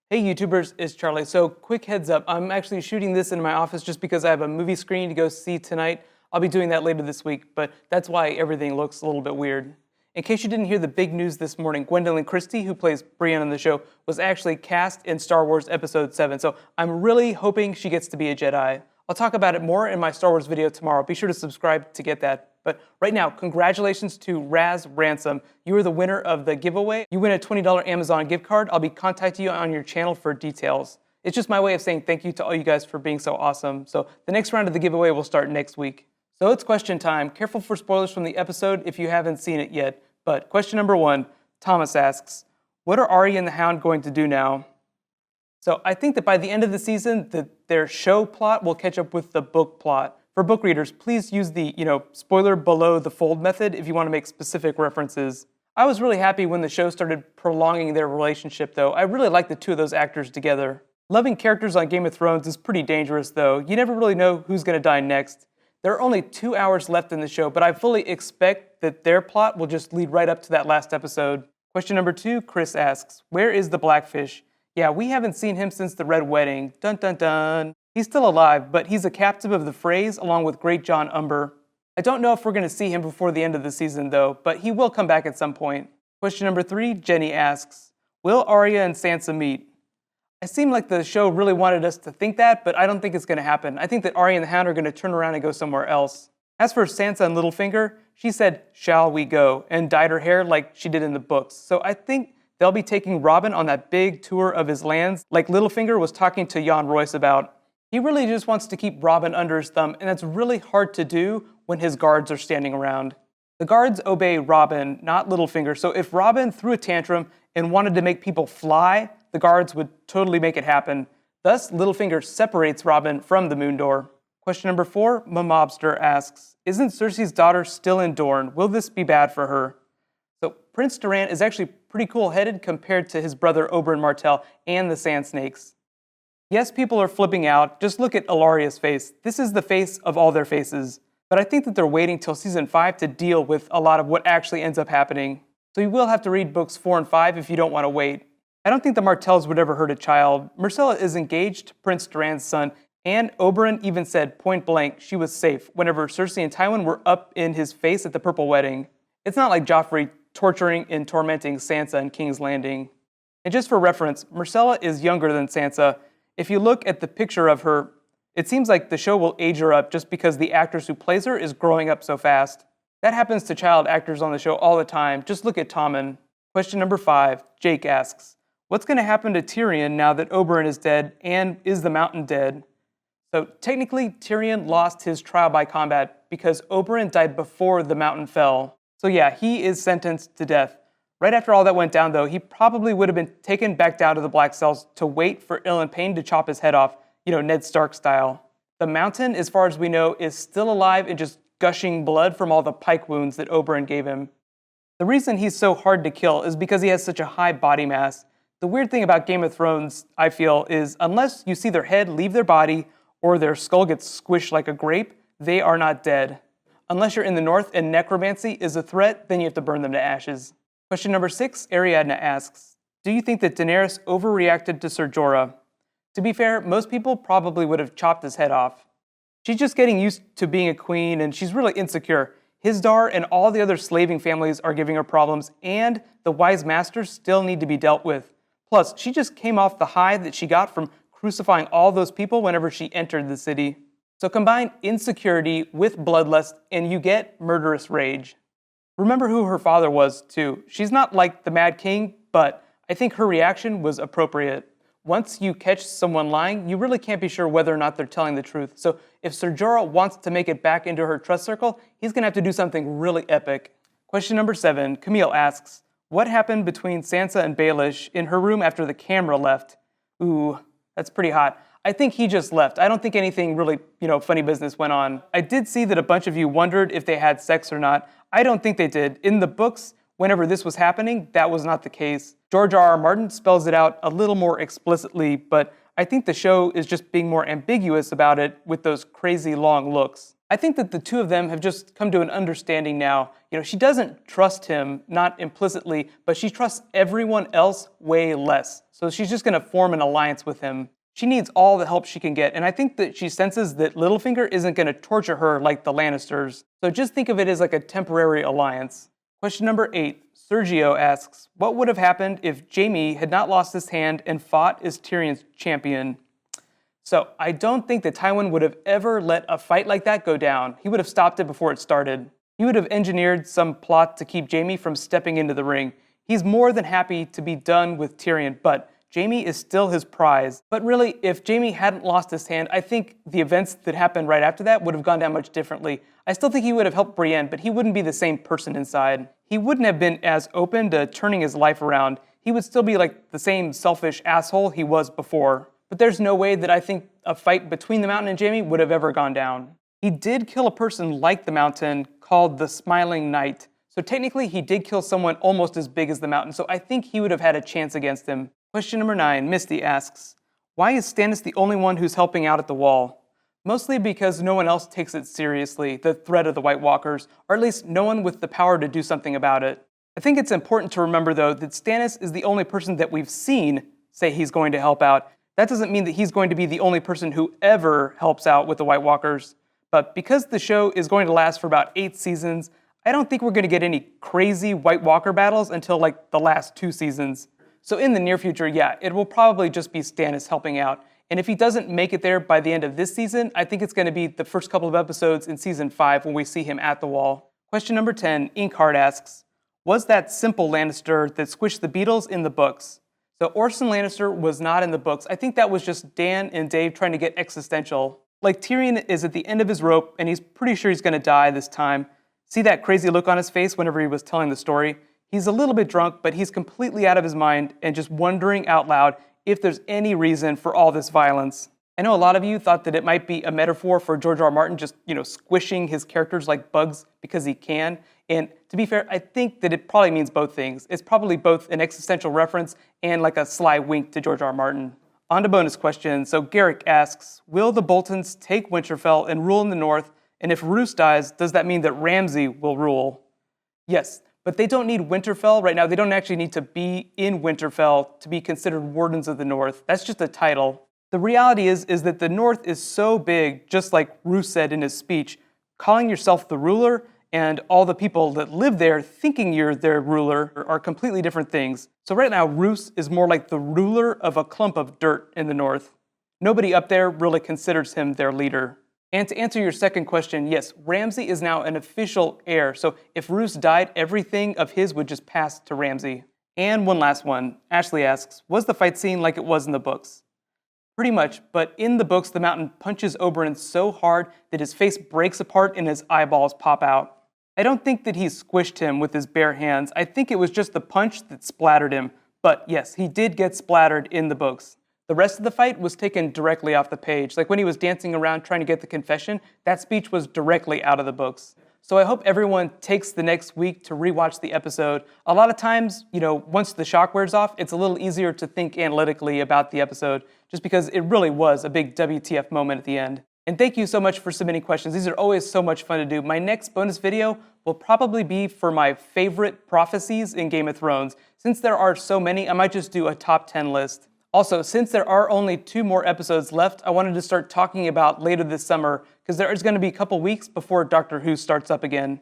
Hey YouTubers, it's Charlie. So quick heads up, I'm actually shooting this in my office just because I have a movie screening to go see tonight. I'll be doing that later this week, but that's why everything looks a little bit weird. In case you didn't hear the big news this morning, Gwendolyn Christie, who plays Brienne on the show, was actually cast in Star Wars Episode 7, so I'm really hoping she gets to be a Jedi. I'll talk about it more in my Star Wars video tomorrow. Be sure to subscribe to get that. But right now, congratulations to Raz Ransom. You are the winner of the giveaway. You win a $20 Amazon gift card. I'll be contacting you on your channel for details. It's just my way of saying thank you to all you guys for being so awesome. So the next round of the giveaway will start next week. So it's question time. Careful for spoilers from the episode if you haven't seen it yet. But question number 1, Thomas asks, what are Arya and the Hound going to do now? So I think that by the end of the season, their show plot will catch up with the book plot. For book readers, please use the, spoiler below the fold method if you want to make specific references. I was really happy when the show started prolonging their relationship, though. I really like the two of those actors together. Loving characters on Game of Thrones is pretty dangerous, though. You never really know who's going to die next. There are only 2 hours left in the show, but I fully expect that their plot will just lead right up to that last episode. Question number 2, Chris asks, where is the Blackfish? Yeah, we haven't seen him since the Red Wedding. Dun dun dun. He's still alive, but he's a captive of the Freys along with Great John Umber. I don't know if we're going to see him before the end of the season, though, but he will come back at some point. Question number 3, Jenny asks, will Arya and Sansa meet? I seem like the show really wanted us to think that, but I don't think it's going to happen. I think that Arya and the Hound are going to turn around and go somewhere else. As for Sansa and Littlefinger, she said, shall we go, and dyed her hair like she did in the books. So I think they'll be taking Robin on that big tour of his lands like Littlefinger was talking to Jan Royce about. He really just wants to keep Robin under his thumb, and that's really hard to do when his guards are standing around. The guards obey Robin, not Littlefinger, so if Robin threw a tantrum and wanted to make people fly, the guards would totally make it happen. Thus, Littlefinger separates Robin from the Moon Door. Question number 4, Mamobster asks, isn't Cersei's daughter still in Dorne? Will this be bad for her? So Prince Doran is actually pretty cool-headed compared to his brother Oberyn Martell and the Sand Snakes. Yes, people are flipping out. Just look at Illyria's face. This is the face of all their faces. But I think that they're waiting till season 5 to deal with a lot of what actually ends up happening. So you will have to read books 4 and 5 if you don't want to wait. I don't think the Martells would ever hurt a child. Myrcella is engaged to Prince Doran's son, and Oberyn even said point blank she was safe whenever Cersei and Tywin were up in his face at the Purple Wedding. It's not like Joffrey torturing and tormenting Sansa in King's Landing. And just for reference, Myrcella is younger than Sansa. If you look at the picture of her, it seems like the show will age her up just because the actress who plays her is growing up so fast. That happens to child actors on the show all the time. Just look at Tommen. Question number 5, Jake asks, what's going to happen to Tyrion now that Oberyn is dead, and is the Mountain dead? So technically, Tyrion lost his trial by combat because Oberyn died before the Mountain fell. So yeah, he is sentenced to death. Right after all that went down, though, he probably would have been taken back down to the Black Cells to wait for Ilyn Payne to chop his head off, Ned Stark style. The Mountain, as far as we know, is still alive and just gushing blood from all the pike wounds that Oberyn gave him. The reason he's so hard to kill is because he has such a high body mass. The weird thing about Game of Thrones, I feel, is unless you see their head leave their body or their skull gets squished like a grape, they are not dead. Unless you're in the north and necromancy is a threat, then you have to burn them to ashes. Question number 6, Ariadna asks, do you think that Daenerys overreacted to Ser Jorah? To be fair, most people probably would have chopped his head off. She's just getting used to being a queen, and she's really insecure. Hisdar and all the other slaving families are giving her problems, and the wise masters still need to be dealt with. Plus, she just came off the high that she got from crucifying all those people whenever she entered the city. So combine insecurity with bloodlust, and you get murderous rage. Remember who her father was, too. She's not like the Mad King, but I think her reaction was appropriate. Once you catch someone lying, you really can't be sure whether or not they're telling the truth. So if Ser Jorah wants to make it back into her trust circle, he's going to have to do something really epic. Question number 7, Camille asks, what happened between Sansa and Baelish in her room after the camera left? Ooh, that's pretty hot. I think he just left. I don't think anything really, funny business went on. I did see that a bunch of you wondered if they had sex or not. I don't think they did. In the books, whenever this was happening, that was not the case. George R.R. Martin spells it out a little more explicitly, but I think the show is just being more ambiguous about it with those crazy long looks. I think that the two of them have just come to an understanding now. She doesn't trust him, not implicitly, but she trusts everyone else way less. So she's just going to form an alliance with him. She needs all the help she can get, and I think that she senses that Littlefinger isn't going to torture her like the Lannisters. So just think of it as like a temporary alliance. Question number 8. Sergio asks, what would have happened if Jaime had not lost his hand and fought as Tyrion's champion? So I don't think that Tywin would have ever let a fight like that go down. He would have stopped it before it started. He would have engineered some plot to keep Jaime from stepping into the ring. He's more than happy to be done with Tyrion, but Jaime is still his prize. But really, if Jaime hadn't lost his hand, I think the events that happened right after that would have gone down much differently. I still think he would have helped Brienne, but he wouldn't be the same person inside. He wouldn't have been as open to turning his life around. He would still be like the same selfish asshole he was before. But there's no way that I think a fight between the Mountain and Jaime would have ever gone down. He did kill a person like the Mountain called the Smiling Knight. So technically he did kill someone almost as big as the Mountain, so I think he would have had a chance against him. Question number 9, Misty asks, why is Stannis the only one who's helping out at the Wall? Mostly because no one else takes it seriously, the threat of the White Walkers, or at least no one with the power to do something about it. I think it's important to remember though that Stannis is the only person that we've seen say he's going to help out. That doesn't mean that he's going to be the only person who ever helps out with the White Walkers. But because the show is going to last for about 8 seasons, I don't think we're going to get any crazy White Walker battles until like the last 2 seasons. So in the near future, yeah, it will probably just be Stannis helping out. And if he doesn't make it there by the end of this season, I think it's going to be the first couple of episodes in season 5 when we see him at the Wall. Question number 10, Inkheart asks, was that Simple Lannister that squished the beetles in the books? So Orson Lannister was not in the books. I think that was just Dan and Dave trying to get existential. Like Tyrion is at the end of his rope and he's pretty sure he's going to die this time. See that crazy look on his face whenever he was telling the story? He's a little bit drunk, but he's completely out of his mind and just wondering out loud if there's any reason for all this violence. I know a lot of you thought that it might be a metaphor for George R. R. Martin just, squishing his characters like bugs because he can. And to be fair, I think that it probably means both things. It's probably both an existential reference and like a sly wink to George R. R. Martin. On to bonus questions. So Garrick asks, will the Boltons take Winterfell and rule in the north? And if Roose dies, does that mean that Ramsay will rule? Yes, but they don't need Winterfell right now. They don't actually need to be in Winterfell to be considered Wardens of the North. That's just a title. The reality is that the North is so big, just like Roose said in his speech, calling yourself the ruler and all the people that live there thinking you're their ruler are completely different things. So right now, Roose is more like the ruler of a clump of dirt in the north. Nobody up there really considers him their leader. And to answer your second question, yes, Ramsay is now an official heir. So if Roose died, everything of his would just pass to Ramsay. And one last one. Ashley asks, was the fight scene like it was in the books? Pretty much, but in the books, the Mountain punches Oberyn so hard that his face breaks apart and his eyeballs pop out. I don't think that he squished him with his bare hands. I think it was just the punch that splattered him. But yes, he did get splattered in the books. The rest of the fight was taken directly off the page. Like when he was dancing around trying to get the confession, that speech was directly out of the books. So I hope everyone takes the next week to rewatch the episode. A lot of times, once the shock wears off, it's a little easier to think analytically about the episode, just because it really was a big WTF moment at the end. And thank you so much for submitting questions. These are always so much fun to do. My next bonus video will probably be for my favorite prophecies in Game of Thrones. Since there are so many, I might just do a top 10 list. Also, since there are only 2 more episodes left, I wanted to start talking about later this summer, because there is going to be a couple weeks before Doctor Who starts up again.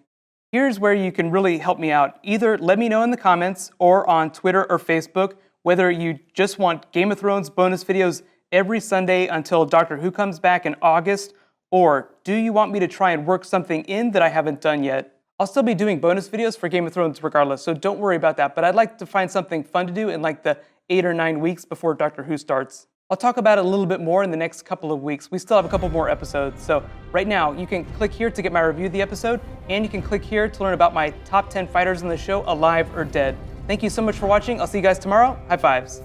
Here's where you can really help me out. Either let me know in the comments or on Twitter or Facebook whether you just want Game of Thrones bonus videos every Sunday until Doctor Who comes back in August, or do you want me to try and work something in that I haven't done yet? I'll still be doing bonus videos for Game of Thrones regardless, so don't worry about that, but I'd like to find something fun to do in like the 8 or 9 weeks before Doctor Who starts. I'll talk about it a little bit more in the next couple of weeks. We still have a couple more episodes, so right now you can click here to get my review of the episode, and you can click here to learn about my top 10 fighters in the show, alive or dead. Thank you so much for watching. I'll see you guys tomorrow. High fives.